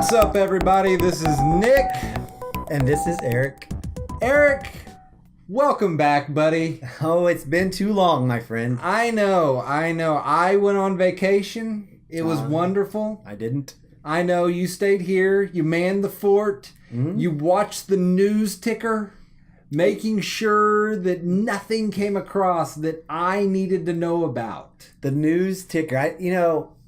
What's up, everybody? This is Nick. And this is Eric. Eric, welcome back, buddy. Oh, it's been too long, my friend. I know. I went on vacation. It was wonderful. I didn't. I know you stayed here. You manned the fort. Mm-hmm. You watched the news ticker, making sure that nothing came across that I needed to know about. The news ticker.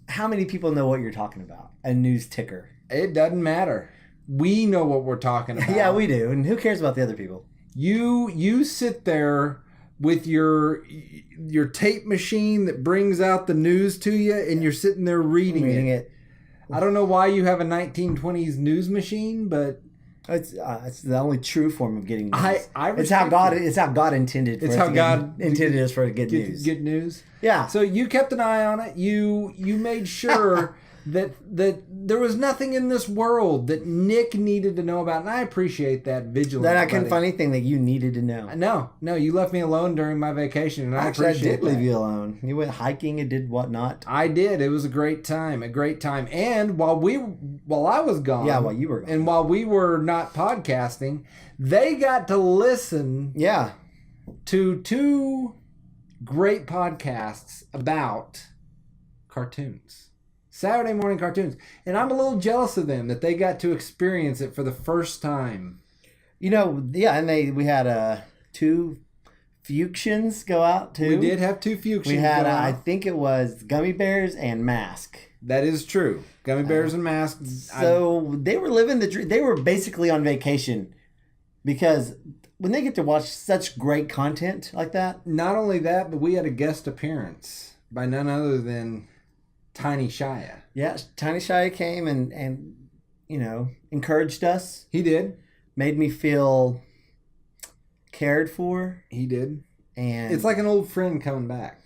How many people know what you're talking about? A news ticker. It doesn't matter. We know what we're talking about. Yeah, we do. And who cares about the other people? You sit there with your tape machine that brings out the news to you, and you're sitting there reading it. I don't know why you have a 1920s news machine, but it's the only true form of getting news. It's how God intended. It's how God intended us for good news. Good news. Yeah. So you kept an eye on it. You made sure that there was nothing in this world that Nick needed to know about, and I appreciate that vigilance. That I can find anything that you needed to know. No, you left me alone during my vacation, and I appreciate I did leave you alone. You went hiking and did whatnot. I did. It was a great time. And while I was gone, while you were gone, and while we were not podcasting, they got to listen. Yeah. To two great podcasts about cartoons. Saturday morning cartoons. And I'm a little jealous of them that they got to experience it for the first time. And we had two Fuctions go out too. We did have two Fuctions. We had, I think it was Gummy Bears and Mask. That is true. Gummy Bears and Mask. So they were living the dream. They were basically on vacation because when they get to watch such great content like that. Not only that, but we had a guest appearance by none other than Tiny Shia. Yeah, Tiny Shia came and encouraged us. He did. Made me feel cared for. He did. And it's like an old friend coming back.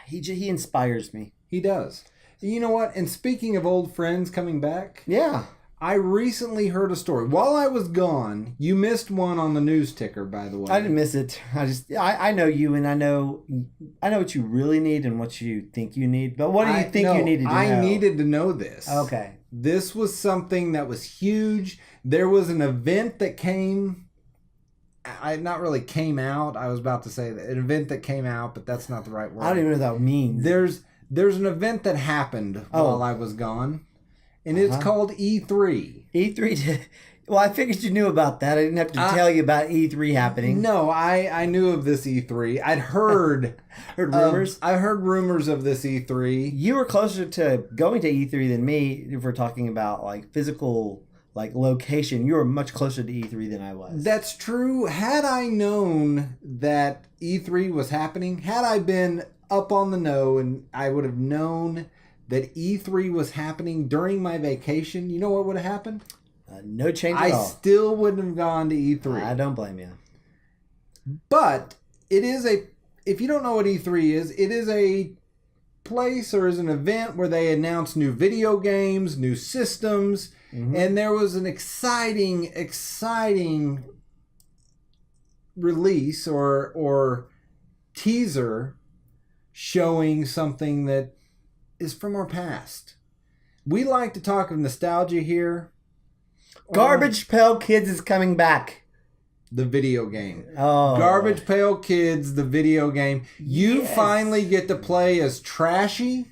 He inspires me. He does. You know what? And speaking of old friends coming back. Yeah. I recently heard a story. While I was gone, you missed one on the news ticker, by the way. I didn't miss it. I know you, and I know what you really need and what you think you need. But what do you think you needed to know? I needed to know this. Okay. This was something that was huge. There was an event that came. Not really came out. I was about to say that an event that came out, but that's not the right word. I don't even know what that means. There's an event that happened while I was gone. And it's called E3. E3. Well, I figured you knew about that. I didn't have to tell you about E3 happening. No, I knew of this E3. I'd heard rumors. I heard rumors of this E3. You were closer to going to E3 than me. If we're talking about like physical, like location, you were much closer to E3 than I was. That's true. Had I known that E3 was happening, had I been up on the know, and I would have known that E3 was happening during my vacation, you know what would have happened? No change at all. I still wouldn't have gone to E3. I don't blame you. But it is if you don't know what E3 is, it is a place or is an event where they announce new video games, new systems, and there was an exciting release or teaser showing something that is from our past. We like to talk of nostalgia here. Garbage Pail Kids is coming back. The video game. Oh. Garbage Pail Kids, the video game. You finally get to play as Trashy.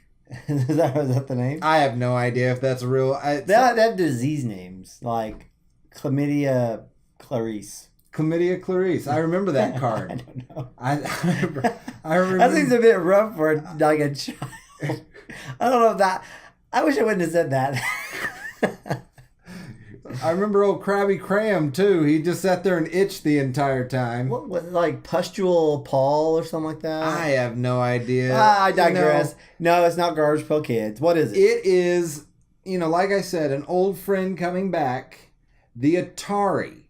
Is that the name? I have no idea if that's real. They have disease names like Chlamydia Clarice. Chlamydia Clarice. I remember that card. I don't know. I remember. That seems a bit rough for like a child. I don't know if that. I wish I wouldn't have said that. I remember old Krabby Cram too. He just sat there and itched the entire time. What like Pustule Paul or something like that? I have no idea. I digress. No, it's not Garbage Pail Kids. What is it? It is, like I said, an old friend coming back. The Atari.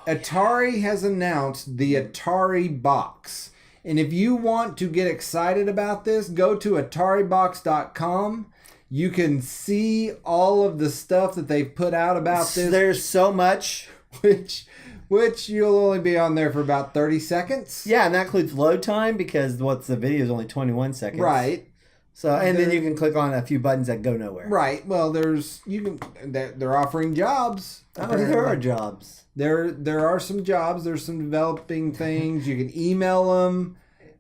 Atari has announced the Atari Box. And if you want to get excited about this, go to AtariBox.com. You can see all of the stuff that they've put out about this. There's so much. Which you'll only be on there for about 30 seconds. Yeah, and that includes load time because the video is only 21 seconds. Right. So and then you can click on a few buttons that go nowhere. Right. Well, they're offering jobs. Oh, there are jobs. There are some jobs. There's some developing things. You can email them.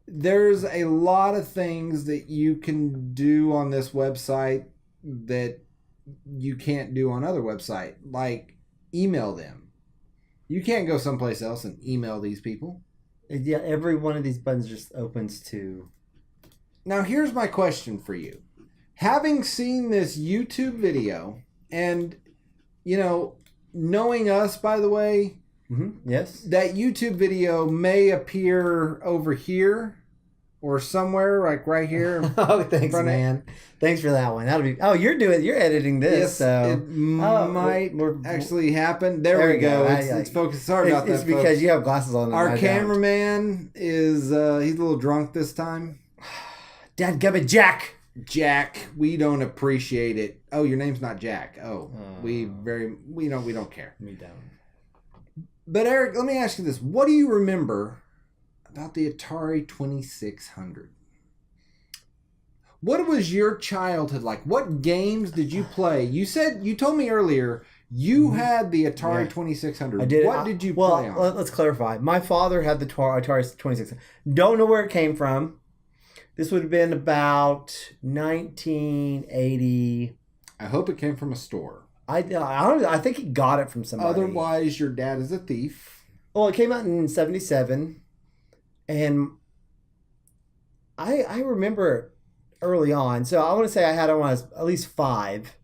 There's a lot of things that you can do on this website that you can't do on other websites, like email them. You can't go someplace else and email these people. Yeah, every one of these buttons just opens to... Now, here's my question for you. Having seen this YouTube video and, knowing us, by the way, yes, that YouTube video may appear over here or somewhere, like right here. Oh, thanks, man. Thanks for that one. That'll be... Oh, you're editing this. Yes, so it might actually happen. There we go. It's focused. Sorry about that, It's because folks. you have glasses on. Our cameraman is, he's a little drunk this time. Dadgubbit Jack. Jack, we don't appreciate it. Oh, your name's not Jack. Oh, we don't care. We don't. But Eric, let me ask you this. What do you remember about the Atari 2600? What was your childhood like? What games did you play? You told me earlier you had the Atari 2600. I did. What did you play on? Let's clarify. My father had the Atari 2600. Don't know where it came from. This would have been about 1980. I hope it came from a store. I think he got it from somebody. Otherwise, your dad is a thief. Well, it came out in 1977. And I remember early on. So I want to say I had it when I was at least 5.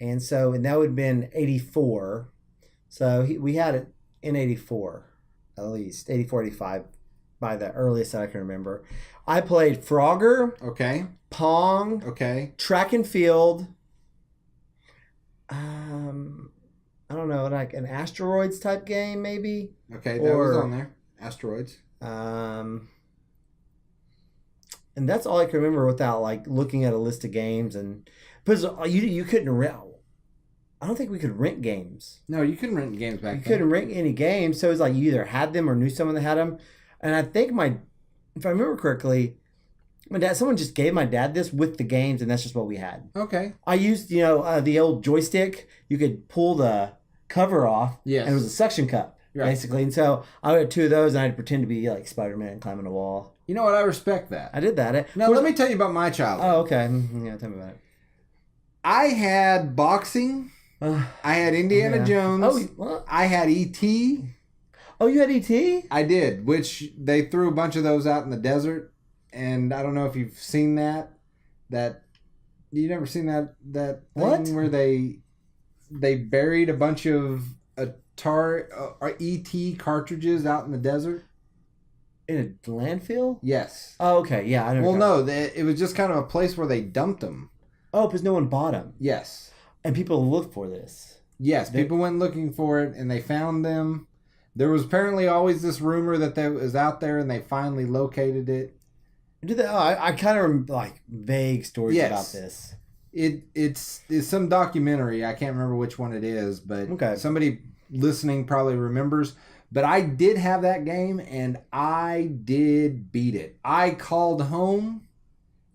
And that would have been 84. So we had it in 84, at least. 84, 85, by the earliest that I can remember. I played Frogger. Okay. Pong. Okay. Track and field. I don't know, like an asteroids type game, maybe. Okay, that was on there. Asteroids. And that's all I can remember without like looking at a list of games. And because you couldn't rent. I don't think we could rent games. No, you couldn't rent games back then. You couldn't rent any games, so it's like you either had them or knew someone that had them. And I think if I remember correctly, someone just gave my dad this with the games, and that's just what we had. Okay. I used, the old joystick. You could pull the cover off. Yes. And it was a suction cup, basically. And so I had 2 of those, and I'd pretend to be like Spider-Man climbing a wall. You know what? I respect that. I did that. Now, let me tell you about my childhood. Oh, okay. Yeah, tell me about it. I had boxing. I had Indiana Jones. Oh, what? I had E.T. Oh, you had E.T.? I did, which they threw a bunch of those out in the desert. And I don't know if you've seen that. You never seen that thing what? Where they buried a bunch of Atari ET cartridges out in the desert? In a landfill? Yes. Oh, okay. Yeah, I know. Well, no, it was just kind of a place where they dumped them. Oh, because no one bought them. Yes. And people looked for this. Yes, people went looking for it, and they found them. There was apparently always this rumor that was out there, and they finally located it. I kind of like vague stories about this. It's some documentary. I can't remember which one it is, but somebody listening probably remembers. But I did have that game, and I did beat it. I called home.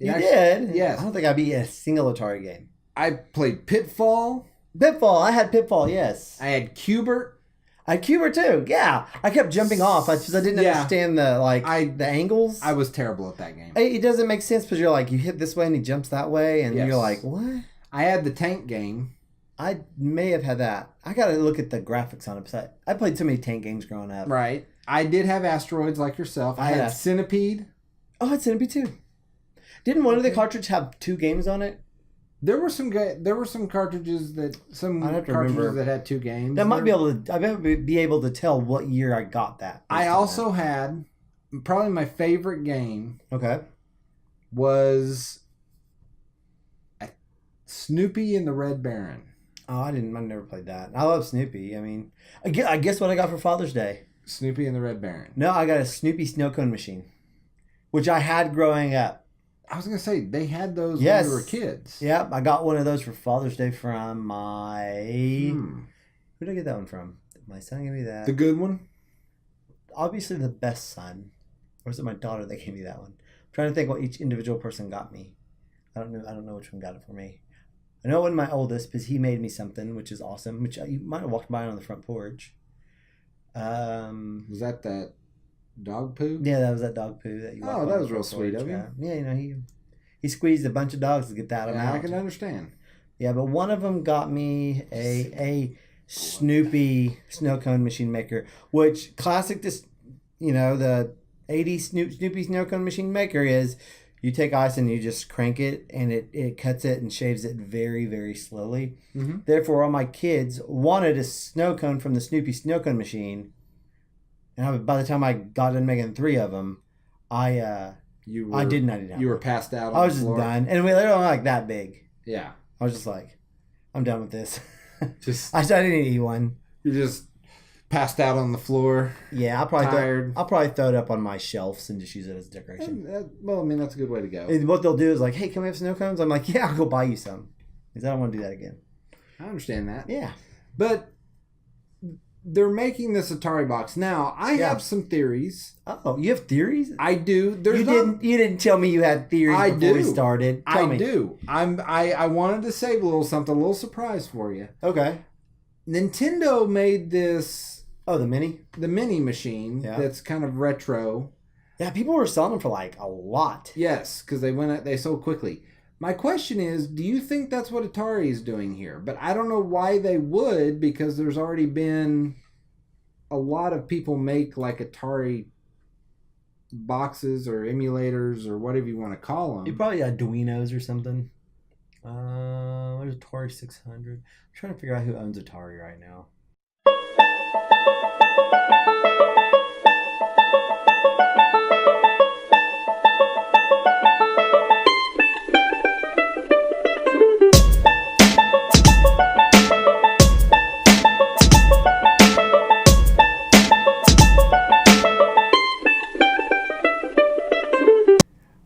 You did? Yes. I don't think I beat a single Atari game. I played Pitfall. I had Pitfall, yes. I had Cubert. I had Cubert too, yeah. I kept jumping off because I didn't understand the angles. I was terrible at that game. It doesn't make sense because you're like, you hit this way and he jumps that way, and you're like, what? I had the tank game. I may have had that. I got to look at the graphics on it. I played so many tank games growing up. Right. I did have Asteroids like yourself. I had Centipede. Oh, I had Centipede too. Didn't one of the cartridges have 2 games on it? There were some cartridges that had 2 games. I might be able to tell what year I got that. I also had probably my favorite game. Okay. Was Snoopy and the Red Baron. Oh, I never played that. I love Snoopy. I mean, I guess what I got for Father's Day. Snoopy and the Red Baron. No, I got a Snoopy snow cone machine, which I had growing up. I was going to say, they had those when we were kids. Yep, I got one of those for Father's Day from my... Who did I get that one from? My son gave me that. The good one? Obviously the best son. Or was it my daughter that gave me that one? I'm trying to think what each individual person got me. I don't know which one got it for me. I know it wasn't my oldest because he made me something, which is awesome. Which you might have walked by on the front porch. Was that dog poo? Yeah, that was that dog poo that you. Oh, that was real sweet of you. Yeah, you know he squeezed a bunch of dogs to get that out. Yeah, I can understand. Yeah, but one of them got me a Snoopy snow cone machine maker, which classic. This, you know, the '80s Snoopy snow cone machine maker is. You take ice and you just crank it, and it cuts it and shaves it very, very slowly. Mm-hmm. Therefore, all my kids wanted a snow cone from the Snoopy snow cone machine, and by the time I got done making 3 of them, I didn't. You were passed out. I was just done, and they were like that big. Yeah, I was just like, I'm done with this. Just I didn't eat one. You just passed out on the floor. Yeah, I'll probably throw it up on my shelves and just use it as decoration. Well, I mean, that's a good way to go. And what they'll do is like, hey, can we have snow cones? I'm like, yeah, I'll go buy you some. Because I don't want to do that again. I understand that. Yeah. But they're making this Atari box. Now, I have some theories. Oh, you have theories? I do. You didn't tell me you had theories before we started. Tell me. I do. I wanted to save a little surprise for you. Okay. Nintendo made this... Oh, the mini? The mini machine that's kind of retro. Yeah, people were selling them for like a lot. Yes, because they sold quickly. My question is, do you think that's what Atari is doing here? But I don't know why they would, because there's already been a lot of people make like Atari boxes or emulators or whatever you want to call them. You probably Arduinos or something. There's Atari 600. I'm trying to figure out who owns Atari right now.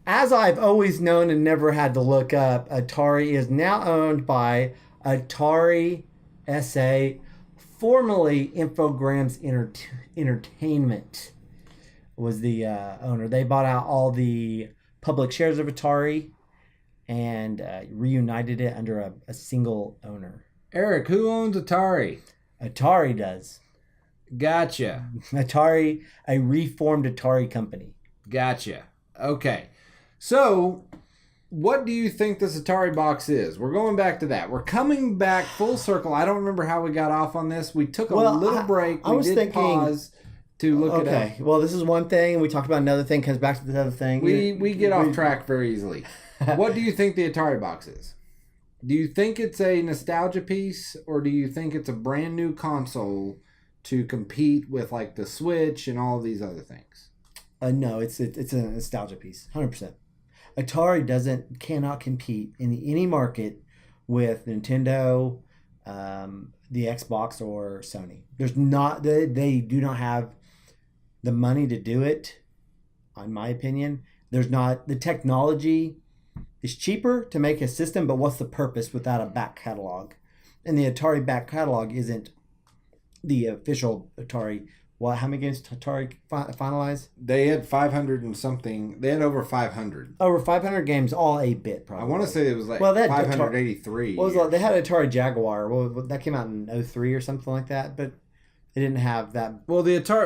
As I've always known and never had to look up, Atari is now owned by Atari SA, formerly Infogrames Entertainment was the owner. They bought out all the public shares of Atari and reunited it under a single owner. Eric, who owns Atari? Atari does. Gotcha. Atari, a reformed Atari company. Gotcha. Okay. So, what do you think this Atari box is? We're going back to that. We're coming back full circle. I don't remember how we got off on this. We took a little break. We did pause to look it up. Okay. Well, this is one thing. We talked about another thing. Comes back to this other thing. We get off track very easily. What do you think the Atari box is? Do you think it's a nostalgia piece, or do you think it's a brand new console to compete with like the Switch and all of these other things? No, it's a nostalgia piece, 100%. Atari cannot compete in any market with Nintendo, the Xbox, or Sony. They do not have the money to do it, in my opinion. There's not the technology. It's cheaper to make a system, but what's the purpose without a back catalog? And the Atari back catalog isn't the official Atari. Well, how many games did Atari finalize? They had 500 and something. They had over 500. Over 500 games, all 8-bit, probably. I want to say it was like 583. They had Atari Jaguar. Well, that came out in 2003 or something like that, but they didn't have that. Well,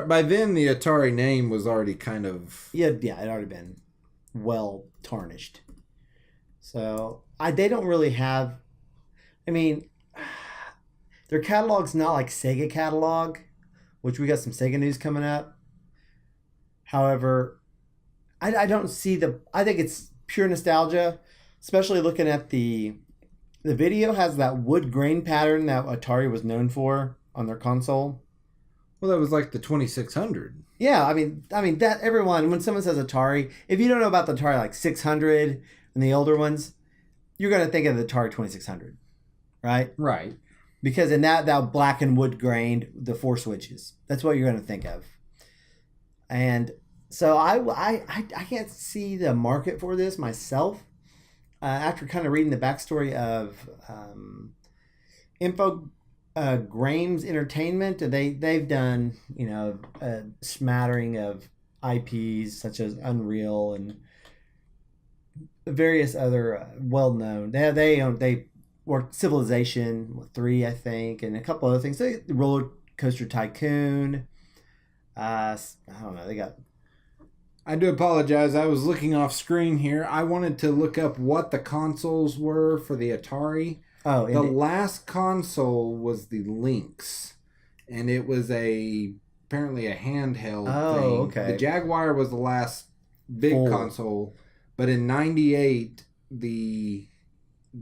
by then the Atari name was already kind of... Yeah, it had already been well tarnished. So, they don't really have... I mean, their catalog's not like Sega catalog, which we got some Sega news coming up. However, I don't see I think it's pure nostalgia, especially looking at the video has that wood grain pattern that Atari was known for on their console. Well, that was like the 2600. Yeah, I mean that everyone, when someone says Atari, if you don't know about the Atari like 600 and the older ones, you're going to think of the Atari 2600, right? Right. Because in that black and wood grained, the 4 switches. That's what you're going to think of. And so I can't see the market for this myself. After kind of reading the backstory of Infogrames Entertainment, they've done a smattering of IPs such as Unreal and various other well-known. They worked Civilization 3, I think, and a couple other things. They Roller Coaster Tycoon. I don't know. They got. I do apologize. I was looking off screen here. I wanted to look up what the consoles were for the Atari. Oh, the last console was the Lynx, and it was apparently a handheld thing. Okay. The Jaguar was the last big console, but in '98, the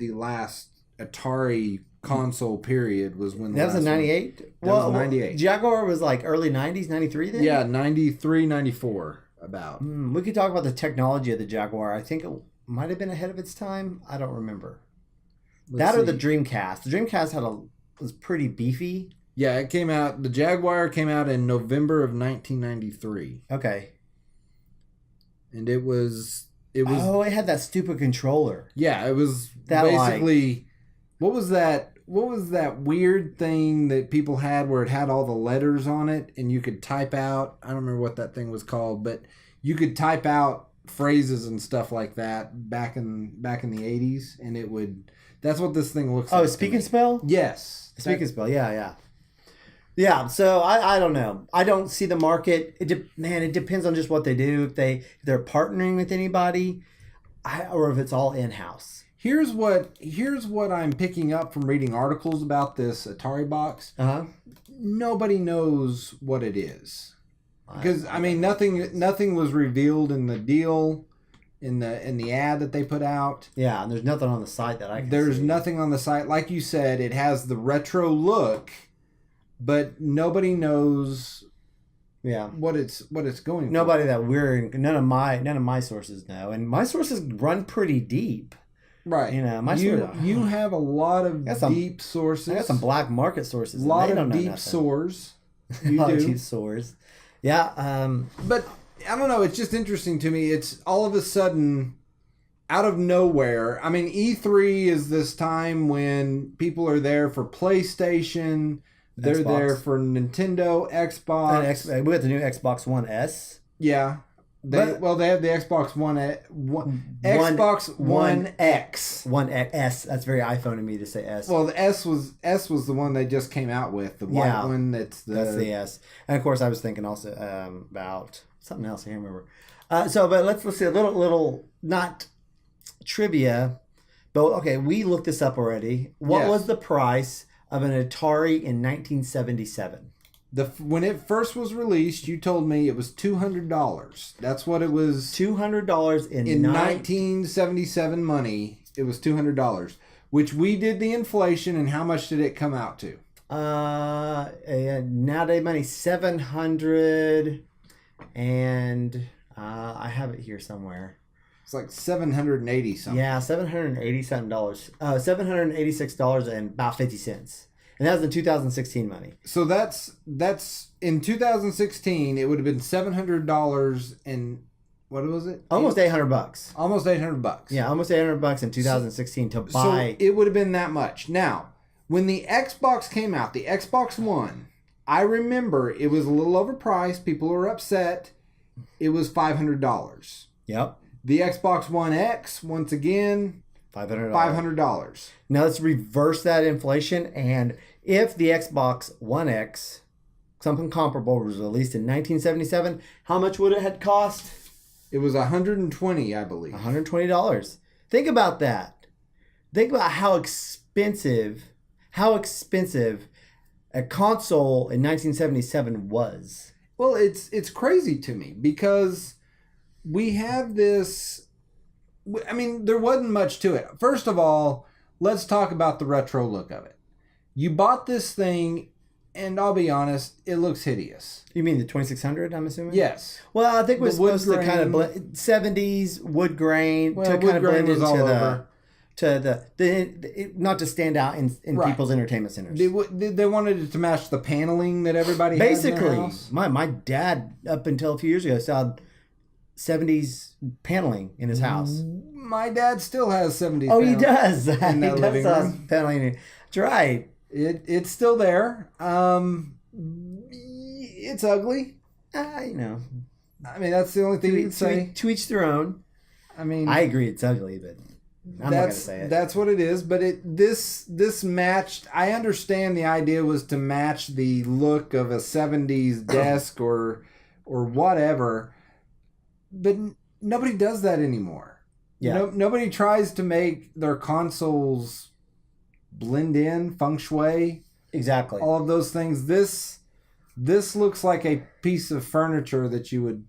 last Atari console period was when that was in '98. That was '98. Jaguar was like early '90s, '93 then. Yeah, '93, '94 about. We could talk about the technology of the Jaguar. I think it might have been ahead of its time. I don't remember. Or the Dreamcast. The Dreamcast was pretty beefy. Yeah, it came out. The Jaguar came out in November of 1993. Okay. And it was. Oh, it had that stupid controller. Yeah, it was basically. What was that? What was that weird thing that people had where it had all the letters on it and you could type out? I don't remember what that thing was called, but you could type out phrases and stuff like that back in the 80s, and it would. That's what this thing looks like. Oh, Speak and Spell? Yes. Speak and Spell, yeah. Yeah, so I don't know. I don't see the market. It depends on just what they do. If they're partnering with anybody, or if it's all in-house. Here's what I'm picking up from reading articles about this Atari Box. Nobody knows what it is. Because nothing was revealed in the deal. In the ad that they put out. Yeah, and there's nothing on the site that I can There's see. nothing on the site. Like you said, it has the retro look, but nobody knows what it's going Nobody for. that none of my sources know. And my sources run pretty deep. Right. You know, you have a lot of deep sources. I got some black market sources. A lot of deep sores. You do. deep sores. Yeah, but I don't know. It's just interesting to me. It's all of a sudden, out of nowhere. I mean, E3 is this time when people are there for PlayStation. They're there for Nintendo, Xbox. We got the new Xbox One S. Yeah. They have the Xbox Xbox One X. One S. That's very iPhone of me to say S. Well, the S was the one they just came out with. The white one. That's the S. And of course, I was thinking also about something else. I can't remember. But let's see a little not trivia, but okay, we looked this up already. What was the price of an Atari in 1977? When it first was released, you told me it was $200. That's what it was. $200 in 1977 money. It was $200, which we did the inflation, and how much did it come out to? Nowadays money $700, and I have it here somewhere. It's like $780 something. Yeah, $780 something dollars. $786 and about 50 cents. And that was in 2016 money. So that's in 2016. It would have been $700 and what was it? Almost $800. Almost $800. Yeah, almost $800 in 2016 to buy. So it would have been that much. Now, when the Xbox came out, the Xbox One, I remember it was a little overpriced. People were upset. It was $500. Yep. The Xbox One X, once again, $500. Now let's reverse that inflation, and if the Xbox One X, something comparable, was released in 1977, how much would it have cost? It was $120, I believe. $120. Think about that. Think about how expensive a console in 1977 was. Well, it's crazy to me because we have this. I mean, there wasn't much to it. First of all, let's talk about the retro look of it. You bought this thing, and I'll be honest, it looks hideous. You mean the 2600, I'm assuming? Yes. Well, I think it was supposed to kind of blend 70s wood grain to kind of blend into not to stand out in people's entertainment centers. They wanted it to match the paneling that everybody had in their house. My dad, up until a few years ago, saw 70s paneling in his house. My dad still has 70s. Oh, he does. In that living room. Paneling. That's right. It's still there. It's ugly. You know. I mean, that's the only thing you can say. To each their own. I mean, I agree it's ugly, but I'm not going to say it. That's what it is. But this matched. I understand the idea was to match the look of a '70s desk or whatever, but nobody does that anymore. Yeah. Nobody tries to make their consoles blend in, feng shui. Exactly. All of those things. This looks like a piece of furniture that you would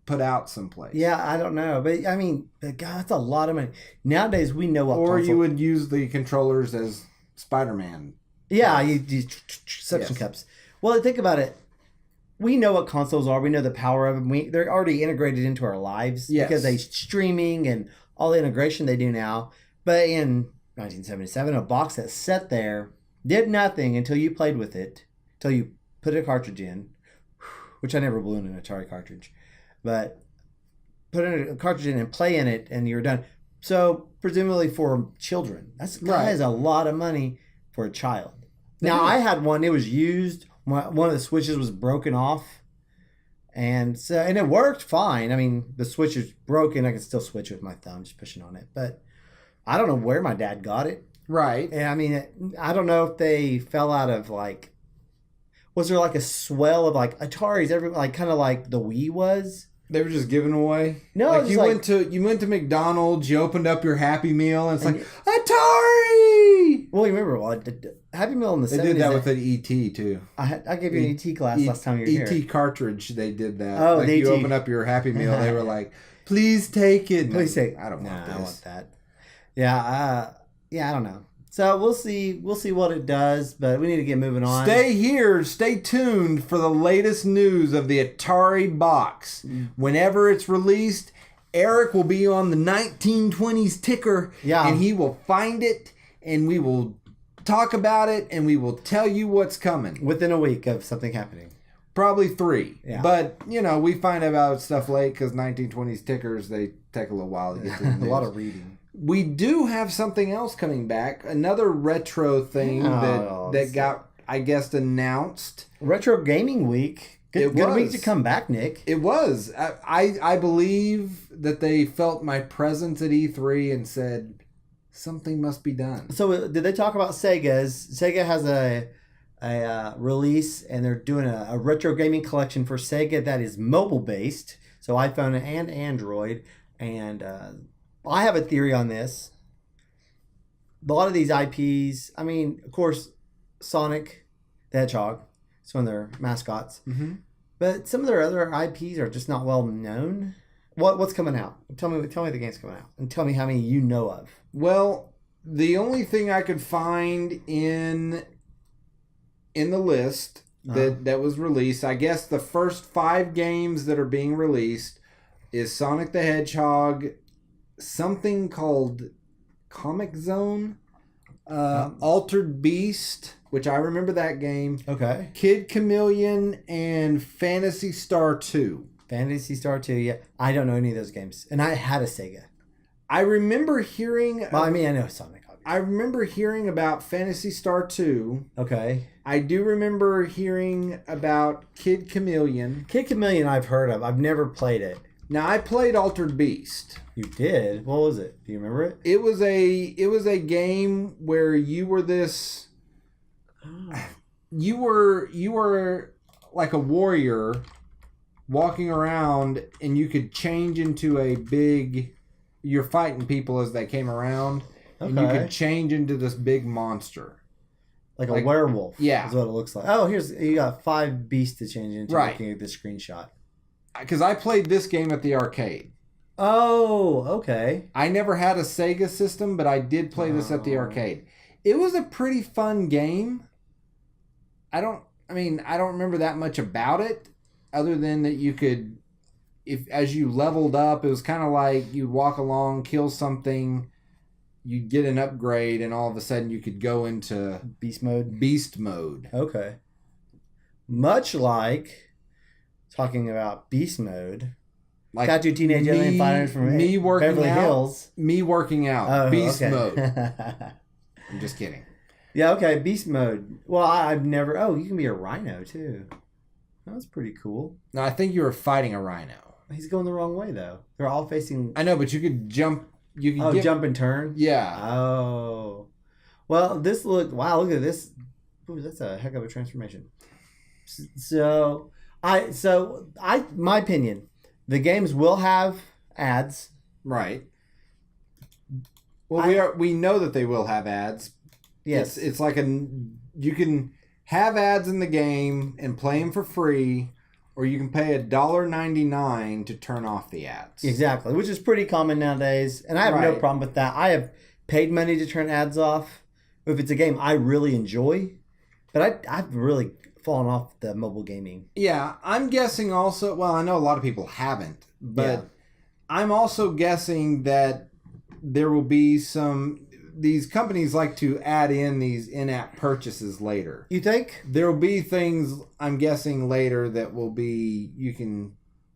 put out someplace. Yeah, I don't know, but I mean, God, that's a lot of money. Nowadays, we know what. Or you would use the controllers as Spider-Man. Yeah, you suction cups. Well, think about it. We know what consoles are. We know the power of them. They're already integrated into our lives because they streaming and all the integration they do now. But in 1977, a box that sat there did nothing until you played with it, until you put a cartridge in, which I never blew in an Atari cartridge, but put in a cartridge in and play in it, and you're done. So presumably for children, that is a lot of money for a child. Now I had one; it was used. One of the switches was broken off, and it worked fine. I mean, the switch is broken. I can still switch with my thumb, just pushing on it. But I don't know where my dad got it. Right. And I mean, I don't know if they fell out of was there like a swell of like Ataris? Kind of like the Wii was. They were just giving away. No, like you went to McDonald's. You opened up your Happy Meal, and it's like Atari. Well, you remember Happy Meal in the 70s. They did that with an ET too. I gave you an ET class last time you were here. ET cartridge. They did that. Oh, like you open up your Happy Meal. They were like, "Please take it." Please take. I don't want this. I want that. Yeah. I don't know. So we'll see what it does, but we need to get moving on. Stay tuned for the latest news of the Atari Box. Whenever it's released, Eric will be on the 1920s ticker, and he will find it, and we will talk about it, and we will tell you what's coming. Within a week of something happening. Probably 3. Yeah. But, we find out stuff late because 1920s tickers, they take a little while to get to the news. A lot of reading. We do have something else coming back. Another retro thing that got, I guess, announced. Retro Gaming Week. Good week to come back, Nick. It was. I believe that they felt my presence at E3 and said, something must be done. So did they talk about Sega's? Sega has a release, and they're doing a retro gaming collection for Sega that is mobile-based. So iPhone and Android. And I have a theory on this. A lot of these IPs, I mean, of course, Sonic the Hedgehog, it's one of their mascots. Mm-hmm. But some of their other IPs are just not well known. What's coming out? Tell me the game's coming out, and tell me how many you know of. Well, the only thing I could find in the list that was released, I guess the first 5 games that are being released is Sonic the Hedgehog, something called Comic Zone, Altered Beast, which I remember that game. Okay. Kid Chameleon, and Phantasy Star 2. Phantasy Star 2, yeah. I don't know any of those games. And I had a Sega. I remember hearing... Well, I mean, I know Sonic, obviously. I remember hearing about Phantasy Star 2. Okay. I do remember hearing about Kid Chameleon. Kid Chameleon I've heard of. I've never played it. Now, I played Altered Beast. You did? What was it? Do you remember it? It was a game where you were this... You were like a warrior walking around, and you could change into a big... You're fighting people as they came around, and you could change into this big monster. Like a werewolf. Yeah. Is what it looks like. Oh, you got 5 beasts to change into looking at the screenshot. Because I played this game at the arcade. Oh, okay. I never had a Sega system, but I did play this at the arcade. It was a pretty fun game. I don't remember that much about it, other than that you could, as you leveled up, it was kind of like you'd walk along, kill something, you'd get an upgrade, and all of a sudden you could go into beast mode. Okay. Much like talking about beast mode. Like Tattoo Teenage Alien Fighters from Beverly Hills. Me working out. Beast mode. I'm just kidding. Yeah, okay, beast mode. Well, I've never... Oh, you can be a rhino, too. That's pretty cool. No, I think you were fighting a rhino. He's going the wrong way though. They're all facing. I know, but you could jump. You could Jump and turn. Yeah. Oh, well, this look. Wow, look at this. Ooh, that's a heck of a transformation. So my opinion, the games will have ads. Right. Well, we know that they will have ads. Yes, it's like you can have ads in the game and play them for free, or you can pay $1.99 to turn off the ads. Exactly, which is pretty common nowadays, and I have no problem with that. I have paid money to turn ads off if it's a game I really enjoy, but I've really fallen off the mobile gaming. Yeah, I'm guessing also. Well, I know a lot of people haven't, but I'm also guessing that there will be these companies like to add in these in-app purchases later. You think? There will be things, I'm guessing, later that will be, you can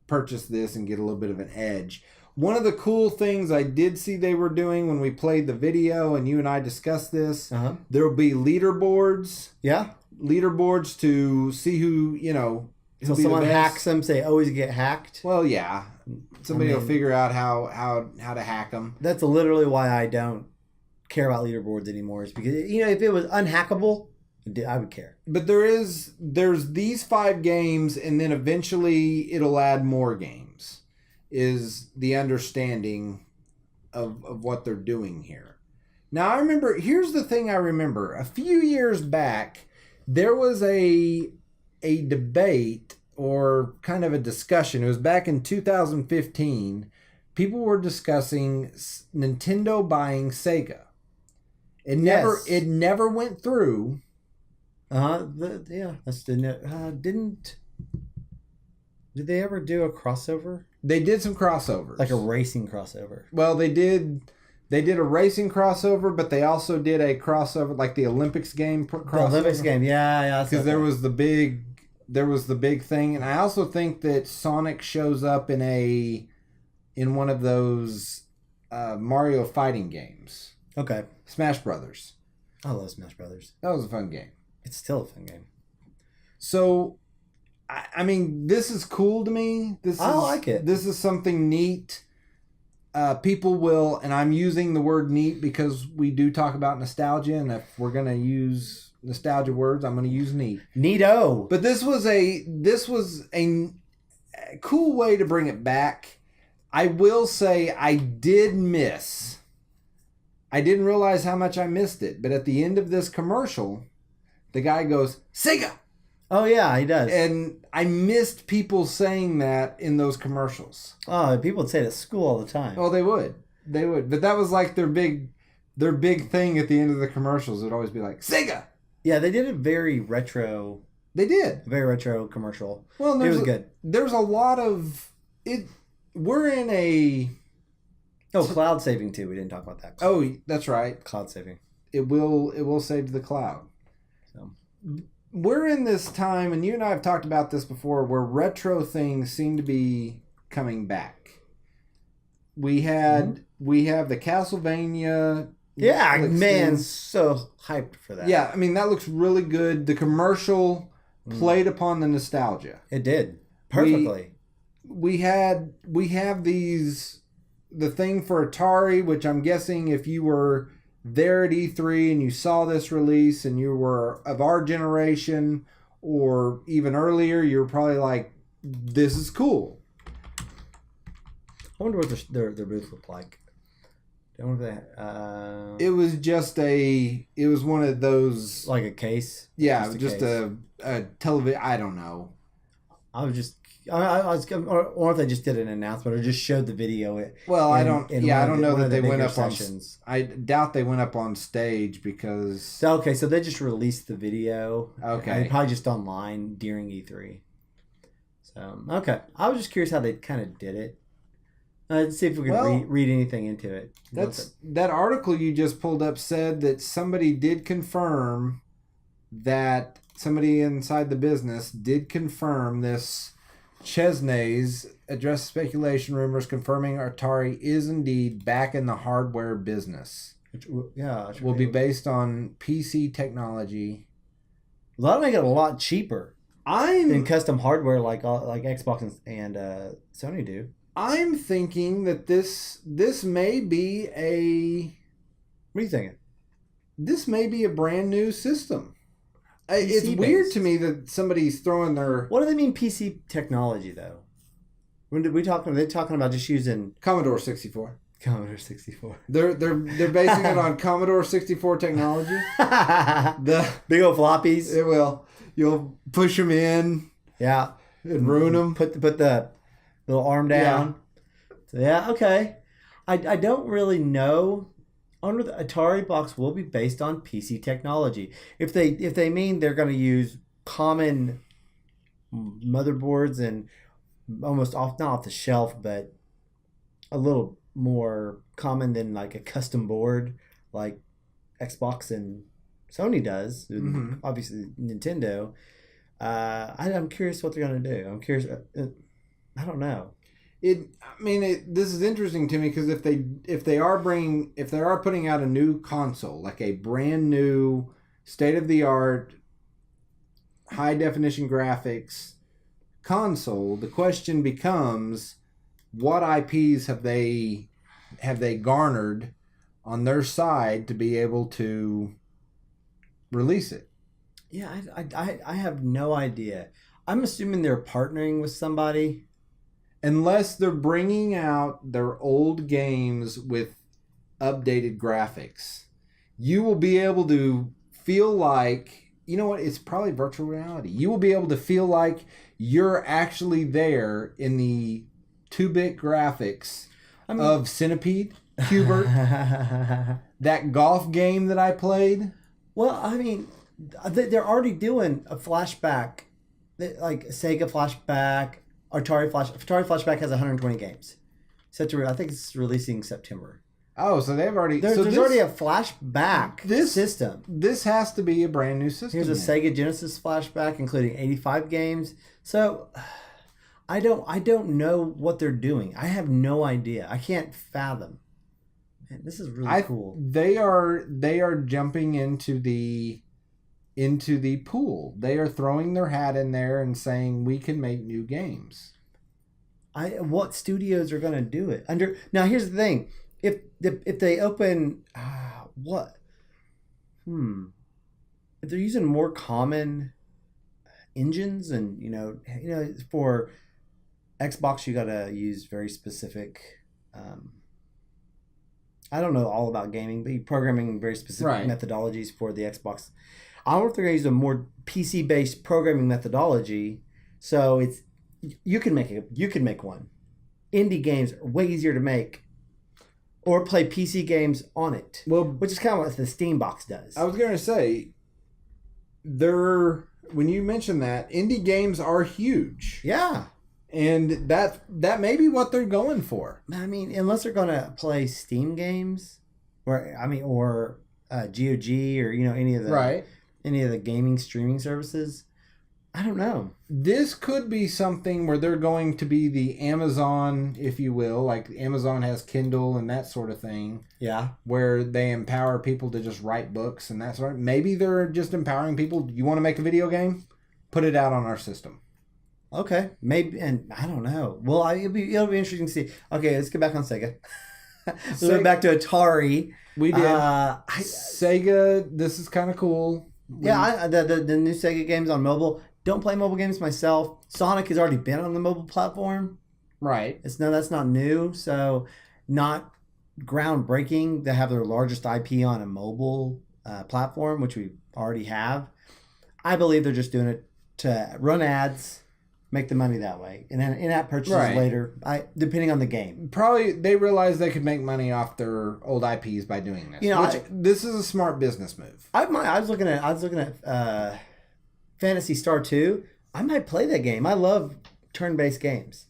purchase this and get a little bit of an edge. One of the cool things I did see they were doing when we played the video, and you and I discussed this, there will be leaderboards. Yeah. Leaderboards to see who, So someone hacks them, say always get hacked. Well, yeah. Somebody will figure out how to hack them. That's literally why I don't care about leaderboards anymore. Is because if it was unhackable, I would care. But there's these 5 games, and then eventually it'll add more games. Is the understanding of what they're doing here. Now I remember. Here's the thing I remember. A few years back, there was a debate or kind of a discussion. It was back in 2015. People were discussing Nintendo buying Sega. It never went through. That's did they ever do a crossover? They did some crossovers. Like a racing crossover. Well, they did a racing crossover, but they also did a crossover like the Olympics game crossover. The Olympics game, yeah. Because there was the big thing, and I also think that Sonic shows up in one of those Mario fighting games. Okay. Smash Brothers. I love Smash Brothers. That was a fun game. It's still a fun game. So, I mean, this is cool to me. I like it. This is something neat. People will, and I'm using the word neat because we do talk about nostalgia, and if we're going to use nostalgia words, I'm going to use neat. Neato. But this was a cool way to bring it back. I will say I didn't realize how much I missed it, but at the end of this commercial, the guy goes, Sega! Oh, yeah, he does. And I missed people saying that in those commercials. Oh, people would say it at school all the time. Oh, they would. But that was like their big thing at the end of the commercials. It would always be like, Sega! Yeah, they did a very retro... They did. A very retro commercial. Well, it was good. There's a lot of... We're in a... Oh, cloud saving too. We didn't talk about that. Oh, that's right. Cloud saving. It will save to the cloud. So... We're in this time, and you and I have talked about this before, where retro things seem to be coming back. We have the Castlevania. Yeah, man, so hyped for that. Yeah, I mean that looks really good. The commercial played upon the nostalgia. It did perfectly. We have the thing for Atari, which I'm guessing if you were there at E3 and you saw this release and you were of our generation or even earlier, you're probably like, this is cool. I wonder what their booth looked like. I wonder if they, it was one of those, like a case. Yeah, just a television. I don't know. I was or if they just did an announcement or just showed the video. Well, I don't know that they went up sessions. I doubt they went up on stage because. Okay, so they just released the video. Okay, probably just online during E3. So I was just curious how they kind of did it. Let's see if we can read anything into it. That article you just pulled up said that somebody did confirm that somebody inside the business did confirm this. Chesney's addressed speculation rumors confirming Atari is indeed back in the hardware business. Which will be based on PC technology. Well, that'll make it a lot cheaper. in custom hardware like Xbox and Sony do. I'm thinking that this may be a. What are you thinking? This may be a brand new system. It's PC weird based. to me that somebody's throwing their What do they mean PC technology though? When did we talk? Are they talking about just using Commodore 64. Commodore 64? They're basing it on Commodore 64 technology. The Big old floppies. it will. You'll push them in Yeah. and ruin them. Put the little arm down. So, yeah. Okay. I don't really know. I wonder if the Atari Box will be based on PC technology. If they mean they're going to use common motherboards and almost not off the shelf, but a little more common than like a custom board like Xbox and Sony does, and obviously Nintendo. I'm curious what they're going to do. I'm curious. I don't know. This is interesting to me because if they are putting out a new console, like a brand new state of the art high definition graphics console, the question becomes what IPs have they garnered on their side to be able to release it. Yeah, I have no idea. I'm assuming they're partnering with somebody. Unless they're bringing out their old games with updated graphics, you will be able to feel like, you know what, it's probably virtual reality. You will be able to feel like you're actually there in the 2-bit graphics of Centipede, Hubert, that golf game that I played. Well, I mean, they're already doing a flashback, like Sega flashback. Atari Flashback has 120 games. I think it's releasing September. Oh, so they've already... There's already a flashback system. This has to be a brand new system. Here's a Sega Genesis flashback, including 85 games. So, I don't know what they're doing. I have no idea. I can't fathom. Man, this is really cool. They are jumping into the pool. They are throwing their hat in there and saying we can make new games. What studios are going to do it under? Now here's the thing: if they open if they're using more common engines, and you know for Xbox you got to use very specific. I don't know all about gaming, but you're programming very specific methodologies for the Xbox. I don't know if they're going to use a more PC-based programming methodology, so you can make one. Indie games are way easier to make, or play PC games on it. Well, which is kind of what the Steam Box does. I was going to say, when you mention that, indie games are huge. Yeah, and that may be what they're going for. I mean, unless they're going to play Steam games, or GOG, or any of the gaming streaming services. I don't know. This could be something where they're going to be the Amazon, if you will, like Amazon has Kindle and that sort of thing. Yeah. Where they empower people to just write books and that sort of. Maybe they're just empowering people. You want to make a video game? Put it out on our system. Okay. Maybe, and I don't know. Well, it'll be interesting to see. Okay, let's get back on Sega. Let's go back to Atari. We did. Sega, this is kind of cool. Yeah, the new Sega games on mobile. Don't play mobile games myself. Sonic has already been on the mobile platform. Right. That's not new, so not groundbreaking to have their largest IP on a mobile platform, which we already have. I believe they're just doing it to run ads, make the money that way, and then in-app purchases later, depending on the game. Probably they realized they could make money off their old IPs by doing this. This is a smart business move. I was looking at Phantasy Star 2. I might play that game. I love turn-based games.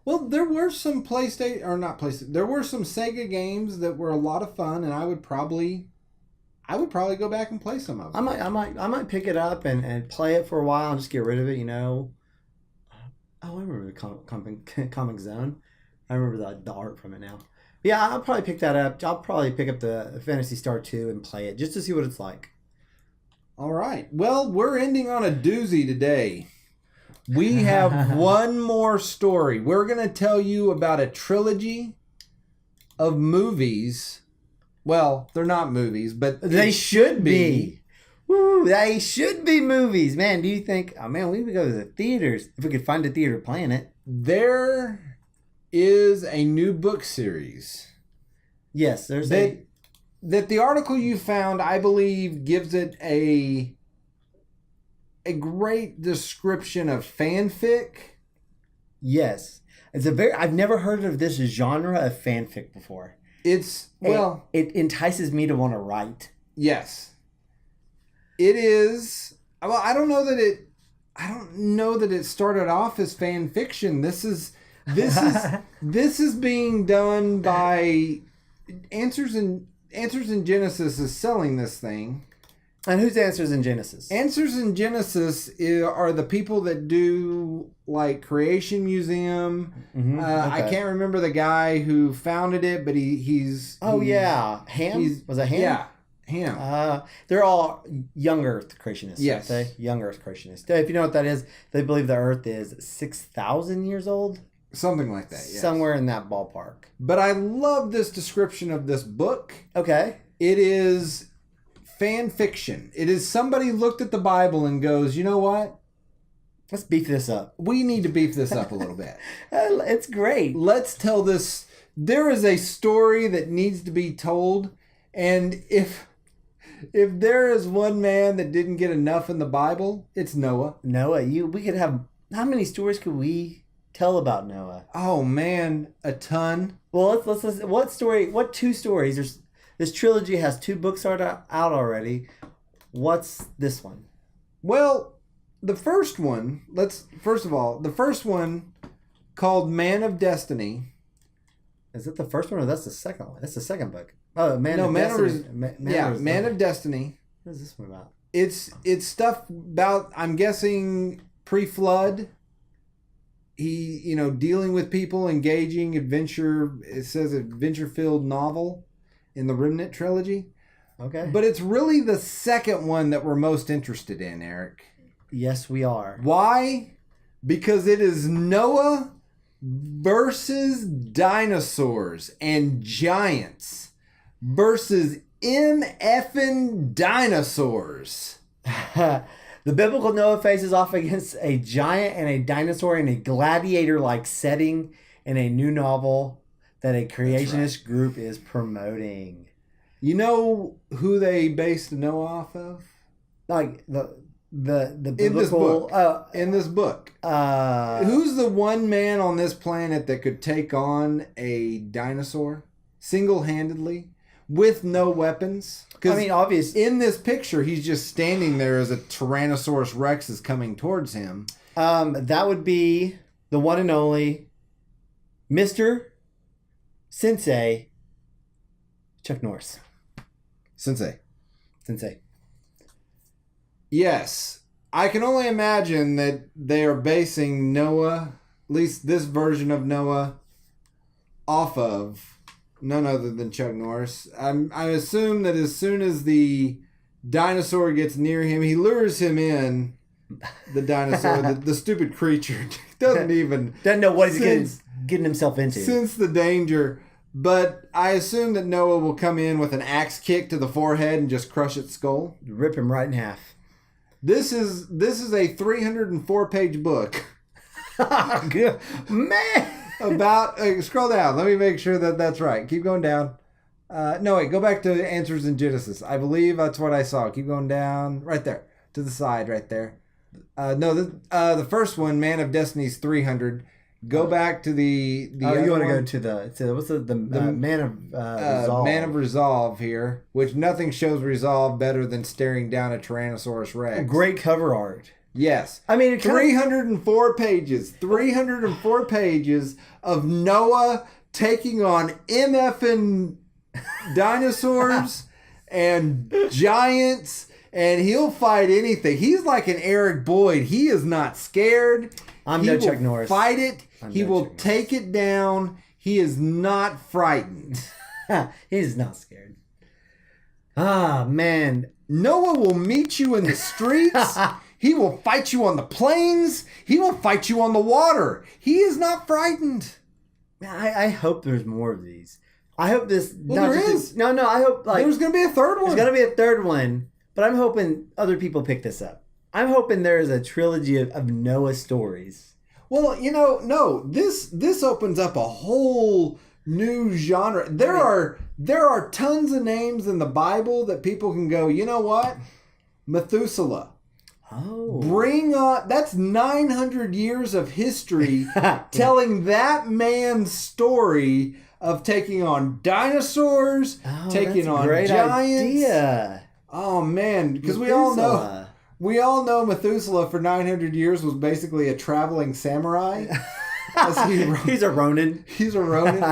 Well, there were some there were some Sega games that were a lot of fun, and I would probably go back and play some of them. I might pick it up and play it for a while and just get rid of it, Oh, I remember the Comic Zone. I remember the art from it now. But yeah, I'll probably pick that up. I'll probably pick up the Phantasy Star 2 and play it just to see what it's like. All right. Well, we're ending on a doozy today. We have one more story. We're going to tell you about a trilogy of movies. Well, they're not movies, but They should be. Woo, they should be movies. Man, do you think, oh man, we would go to the theaters if we could find a theater playing it. There is a new book series. Yes, there's that the article you found, I believe, gives it a great description of fanfic. Yes. I've never heard of this genre of fanfic before. It entices me to want to write. Yes. It is. Well, I don't know that it started off as fan fiction. This is being done by Answers in Genesis is selling this thing. And who's Answers in Genesis? Answers in Genesis are the people that do like Creation Museum. Mm-hmm. I can't remember the guy who founded it, but he's yeah, Ham. Was that Ham? Yeah, Ham. They're all young Earth creationists. Yes, aren't they? Young Earth creationists. If you know what that is, they believe the Earth is 6,000 years old. Something like that. Yes. Somewhere in that ballpark. But I love this description of this book. Okay. It is fan fiction. It is somebody looked at the Bible and goes, you know what? Let's beef this up. We need to beef this up a little bit. It's great. Let's tell this. There is a story that needs to be told. And if there is one man that didn't get enough in the Bible, it's Noah. Noah, we could have, how many stories could we tell about Noah? Oh man, a ton. Well, let's what two stories? This trilogy has 2 books out already. What's this one? Well, the first one, the first one called Man of Destiny. Is it the first one or that's the second one? That's the second book. Oh, Man of Destiny. What is this one about? It's stuff about, I'm guessing, pre-flood. He, dealing with people, engaging, adventure. It says adventure-filled novel in the Remnant trilogy. Okay. But it's really the second one that we're most interested in, Eric. Yes, we are. Why? Because it is Noah versus dinosaurs and giants versus MFing dinosaurs. The biblical Noah faces off against a giant and a dinosaur in a gladiator-like setting in a new novel that a creationist group is promoting. You know who they based Noah off of? Like the biblical in this book. Who's the one man on this planet that could take on a dinosaur single-handedly with no weapons? I mean, obviously, in this picture, he's just standing there as a Tyrannosaurus Rex is coming towards him. That would be the one and only Mr. Sensei Chuck Norris. Sensei. Yes. I can only imagine that they are basing Noah, at least this version of Noah, off of none other than Chuck Norris. I assume that as soon as the dinosaur gets near him, he lures him in. The dinosaur, the stupid creature, doesn't know what he's getting himself into. Sense the danger. But I assume that Noah will come in with an axe kick to the forehead and just crush its skull. Rip him right in half. This is a 304-page book. Man! About scroll down. Let me make sure that that's right. Keep going down. No, wait. Go back to Answers in Genesis. I believe that's what I saw. Keep going down. Right there. To the side right there. The first one, Man of Destiny's 300. Go back to the you want to go to what's the Man of Resolve? Man of Resolve here, which nothing shows resolve better than staring down a Tyrannosaurus Rex. Great cover art. Yes. I mean, 304 pages. 304 pages of Noah taking on MFing dinosaurs and giants, and he'll fight anything. He's like an Eric Boyd. He is not scared. I'm no Chuck Norris. Fight it. He will take it down. He is not frightened. He's not scared. Ah, man. Noah will meet you in the streets. He will fight you on the plains. He will fight you on the water. He is not frightened. I hope there's more of these. I hope this. Well, there is. No. I hope There's going to be a third one. There's going to be a third one, but I'm hoping other people pick this up. I'm hoping there is a trilogy of Noah stories. Well, no. This opens up a whole new genre. There are tons of names in the Bible that people can go, you know what? Methuselah. Oh. Bring on, that's 900 years of history telling that man's story of taking on dinosaurs, taking on giants. Idea. Oh man, because we all know Methuselah for 900 years was basically a traveling samurai. He's a Ronin. He's a Ronin.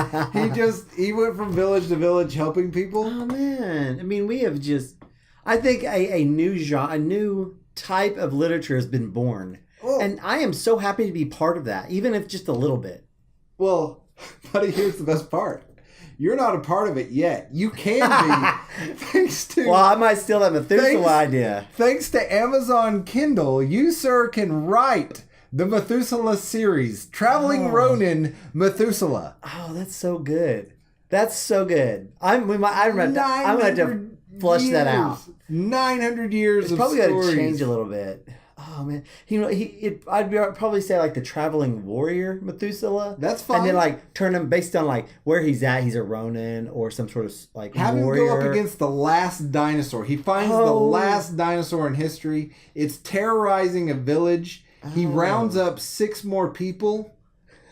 He went from village to village helping people. Oh man, I mean, we have I think a new genre, a new type of literature has been born. Oh. And I am so happy to be part of that, even if just a little bit. Well, buddy, here's the best part. You're not a part of it yet. You can be. Thanks to... Well, I might steal that Methuselah idea. Thanks to Amazon Kindle, you, sir, can write the Methuselah series. Traveling Ronin Methuselah. Oh, that's so good. That's so good. I'm going to have to flush that out. 900 years it's of probably stories. Got to change a little bit. Oh man, I'd probably say like the traveling warrior Methuselah. That's fine. And then like turn him based on like where he's at. He's a Ronin or some sort of like have warrior. Him go up against the last dinosaur. He finds the last dinosaur in history. It's terrorizing a village. He rounds up 6 more people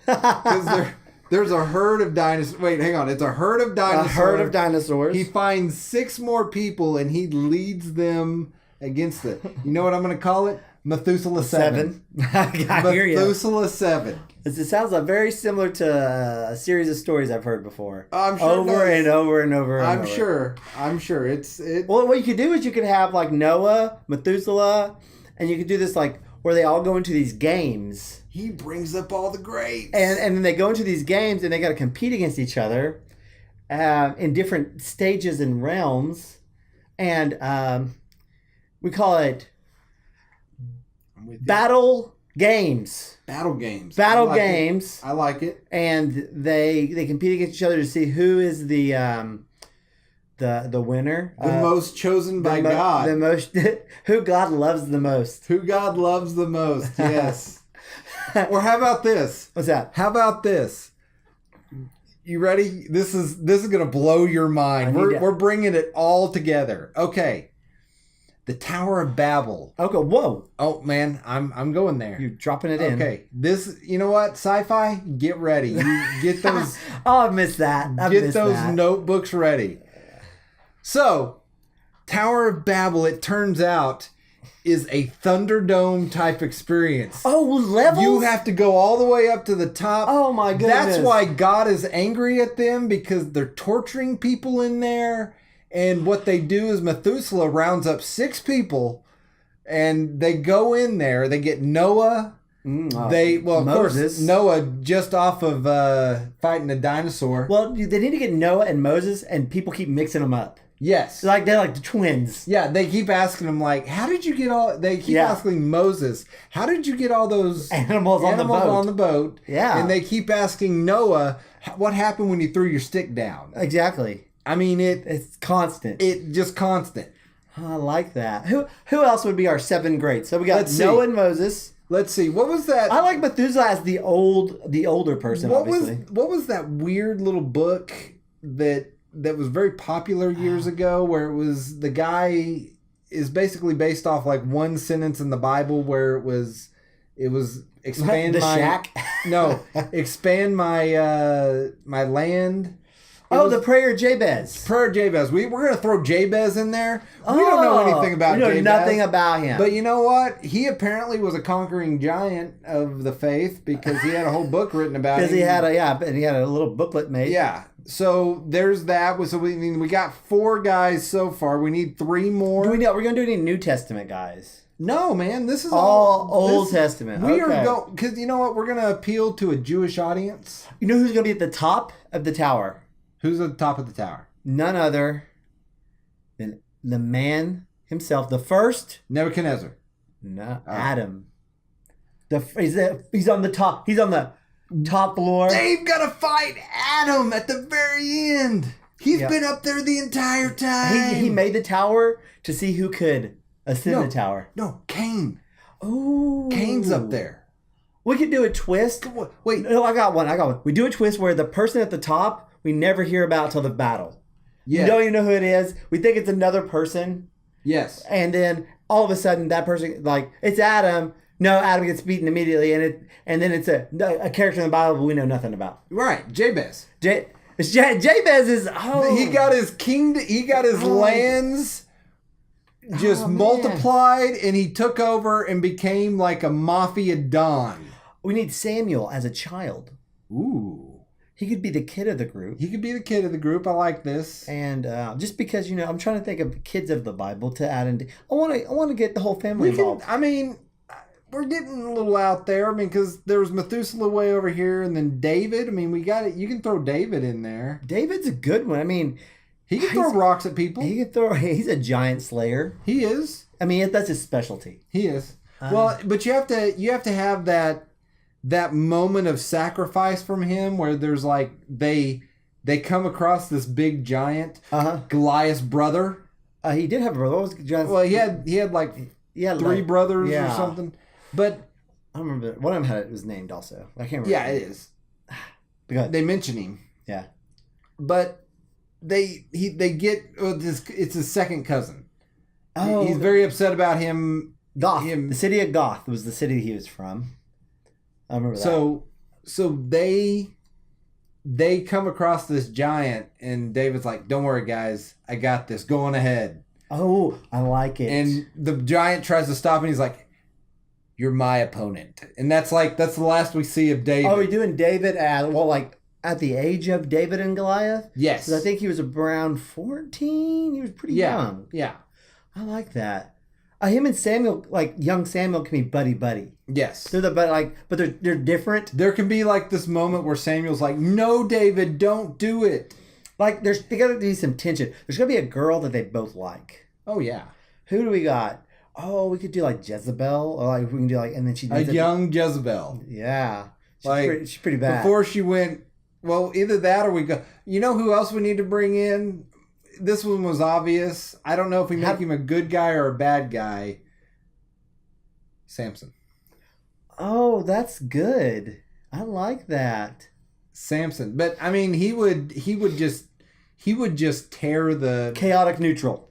because there's a herd of dinosaurs. Wait, hang on. It's a herd of dinosaurs. A herd of dinosaurs. He finds 6 more people and he leads them against it. You know what I'm going to call it? Methuselah 7. I hear you. Methuselah 7. It sounds very similar to a series of stories I've heard before. I'm sure over and over and over. And I'm over. sure. Well, what you could do is you could have like Noah, Methuselah, and you could do this like where they all go into these games. He brings up all the greats. And then they go into these games and they got to compete against each other in different stages and realms. And we call it Battle Games. Battle games. Battle games. I like it. And they compete against each other to see who is the winner. The most chosen by God. The most who God loves the most. Who God loves the most. Yes. Or how about this? What's that? How about this? You ready? This is going to blow your mind. We're bringing it all together. Okay. The Tower of Babel. Okay, whoa. Oh man, I'm going there. You're dropping it in. Okay. This, you know what? Sci-fi, get ready. You get those I missed that. Get those notebooks ready. So, Tower of Babel, it turns out, is a Thunderdome type experience. Oh, levels? You have to go all the way up to the top. Oh my goodness. That's why God is angry at them, because they're torturing people in there. And what they do is Methuselah rounds up 6 people, and they go in there. They get Noah. Of course, Noah just off of fighting a dinosaur. Well, they need to get Noah and Moses, and people keep mixing them up. Yes. They're like the twins. Yeah, they keep asking him, like, how did you get all... They keep asking Moses, how did you get all those animals on the boat? Yeah. And they keep asking Noah, what happened when you threw your stick down? Exactly. I mean, it's constant. It just constant. I like that. Who else would be our 7 greats? So we got Noah and Moses. Let's see. What was that? I like Methuselah as the older person. What was that weird little book that was very popular years ago, where it was the guy is basically based off like one sentence in the Bible, where it was expand expand my land. The prayer of Jabez. Prayer of Jabez. We're going to throw Jabez in there. We don't know anything about Jabez. We know nothing about him. But you know what? He apparently was a conquering giant of the faith, because he had a whole book written about him. Because he had a little booklet made. Yeah. So there's that. So we got 4 guys so far. We need 3 more. We're going to do any New Testament guys? No, man. This is all Old Testament. We are going, because you know what? We're going to appeal to a Jewish audience. You know who's going to be at the top of the tower? Who's at the top of the tower? None other than the man himself, the first Nebuchadnezzar. No, Adam. He's on the top. He's on the top floor. They've got to fight Adam at the very end. He's been up there the entire time. He made the tower to see who could ascend the tower. No, Cain. Oh, Cain's up there. We could do a twist. Wait. No, I got one. We do a twist where the person at the top we never hear about till the battle. Yeah. We don't even know who it is. We think it's another person. Yes. And then all of a sudden that person, like, it's Adam. No, Adam gets beaten immediately, and then it's a character in the Bible we know nothing about. Right, Jabez. Jabez is he got his kingdom. He got his lands just multiplied, and he took over and became like a mafia don. We need Samuel as a child. Ooh, he could be the kid of the group. I like this. And just because I'm trying to think of kids of the Bible to add into. I want to get the whole family involved. We're getting a little out there. Because there was Methuselah way over here, and then David. We got it. You can throw David in there. David's a good one. He can throw rocks at people. He's a giant slayer. He is. That's his specialty. He is. But you have to have that moment of sacrifice from him, where there's like they come across this big giant, Goliath's brother. He did have a brother. What was Goliath? Well, he had like three brothers or something. But I don't remember. One of them it was named also. I can't remember. Yeah, it is. They mention him. Yeah, but they get it's his second cousin. Oh, he's very upset about him. Goth. The city of Goth was the city he was from. I remember that. So they come across this giant, and David's like, "Don't worry, guys, I got this. Go on ahead." Oh, I like it. And the giant tries to stop, and he's like, "You're my opponent." And that's the last we see of David. Oh, we're doing David at the age of David and Goliath? Yes. Because I think he was around 14. He was pretty young. Yeah. I like that. Him and Samuel, young Samuel, can be buddy. Yes. But they're different. There can be this moment where Samuel's like, "No, David, don't do it." There's got to be some tension. There's got to be a girl that they both like. Oh, yeah. Who do we got? Oh, we could do Jezebel, or we can do and then she a young Jezebel. Yeah, she's pretty bad. Before she went, well, either that or we go. You know who else we need to bring in? This one was obvious. I don't know if we make him a good guy or a bad guy. Samson. Oh, that's good. I like that. Samson, but he would just tear the chaotic neutral.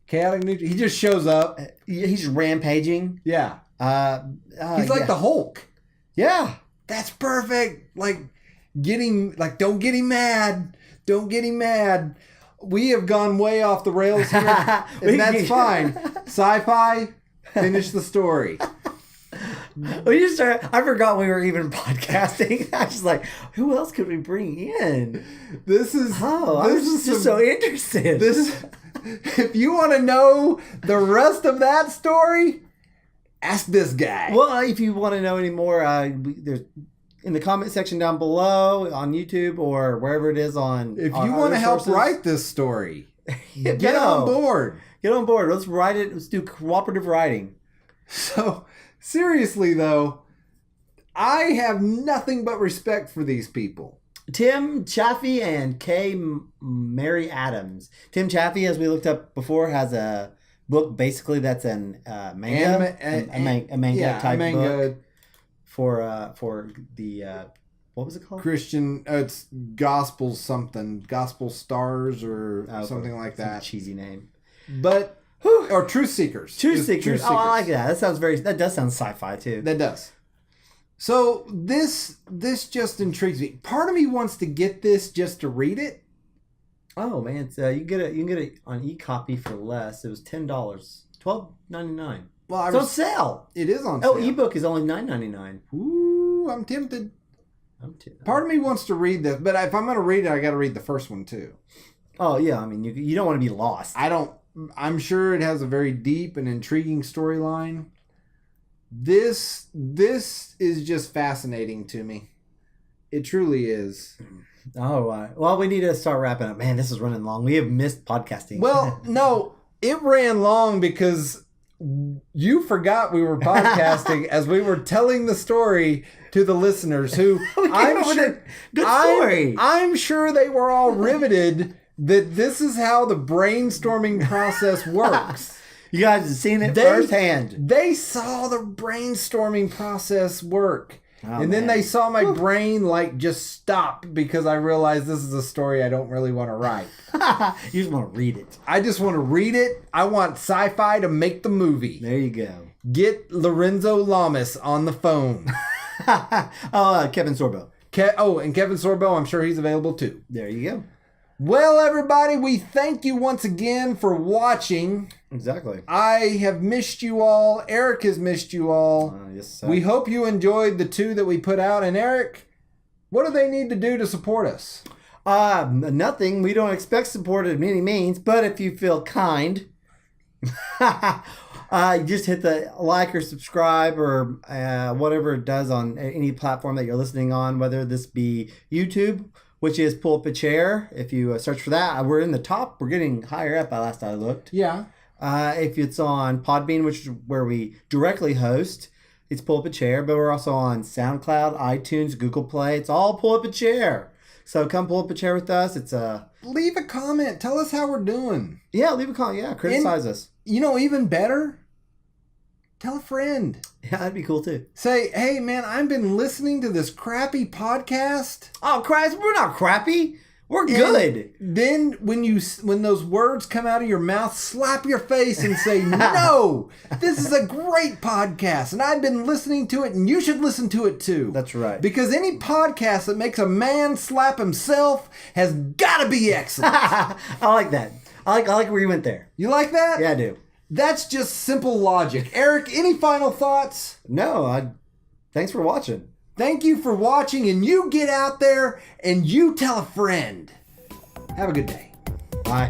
He just shows up. He's just rampaging. Yeah. He's like the Hulk. Yeah. That's perfect. Don't get him mad. Don't get him mad. We have gone way off the rails here. And that's fine. Sci-fi, finish the story. I forgot we were even podcasting. I was like, who else could we bring in? I was just so interested. If you want to know the rest of that story, ask this guy. Well, if you want to know any more, there's in the comment section down below on YouTube or wherever it is on. If you want to help write this story, get on board. Get on board. Let's write it. Let's do cooperative writing. So, seriously though, I have nothing but respect for these people. Tim Chaffee and Kay Mary Adams. Tim Chaffee, as we looked up before, has a book basically that's an manga, a manga type book for the what was it called? Christian. It's Gospel something, Gospel Stars or something like that. Cheesy name, but or Truth Seekers. Truth Seekers. Oh, I like that. That does sound sci-fi too. That does. So this just intrigues me. Part of me wants to get this just to read it. Oh man, it's you can get it on e-copy for less. It was $10, $12.99. Well, it's on sale. It is on sale. Oh, ebook is only $9.99. Ooh, I'm tempted. Part of me wants to read this, but if I'm going to read it, I got to read the first one too. Oh yeah, you don't want to be lost. I'm sure it has a very deep and intriguing storyline. This is just fascinating to me. It truly is. Oh, well, we need to start wrapping up. Man, this is running long. We have missed podcasting. Well, no, it ran long because you forgot we were podcasting as we were telling the story to the listeners who I'm sure, good story. I'm sure they were all riveted that this is how the brainstorming process works. You guys have seen it firsthand. They saw the brainstorming process work. Oh, and then they saw my brain like just stop because I realized this is a story I don't really want to write. You just want to read it. I just want to read it. I want Sci-Fi to make the movie. There you go. Get Lorenzo Lamas on the phone. Kevin Sorbo. And Kevin Sorbo, I'm sure he's available too. There you go. Well, everybody, we thank you once again for watching. Exactly. I have missed you all. Eric has missed you all. Yes, sir. We hope you enjoyed the 2 that we put out. And Eric, what do they need to do to support us? Nothing. We don't expect support of any means, but if you feel kind, just hit the like or subscribe or whatever it does on any platform that you're listening on, whether this be YouTube, which is Pull Up a Chair. If you search for that, we're in the top. We're getting higher up last I looked. Yeah. If it's on Podbean, which is where we directly host, it's Pull Up a Chair. But we're also on SoundCloud, iTunes, Google Play. It's all Pull Up a Chair. So come pull up a chair with us. It's leave a comment. Tell us how we're doing. Yeah, leave a comment. Yeah, criticize us. You know, even better, tell a friend. Yeah, that'd be cool too. Say, hey man, I've been listening to this crappy podcast. Oh Christ, we're not crappy. We're good. Then when those words come out of your mouth, slap your face and say, no, this is a great podcast. And I've been listening to it and you should listen to it too. That's right. Because any podcast that makes a man slap himself has got to be excellent. I like that. I like where you went there. You like that? Yeah, I do. That's just simple logic. Eric, any final thoughts? No, thanks for watching. Thank you for watching, and you get out there and you tell a friend. Have a good day. Bye.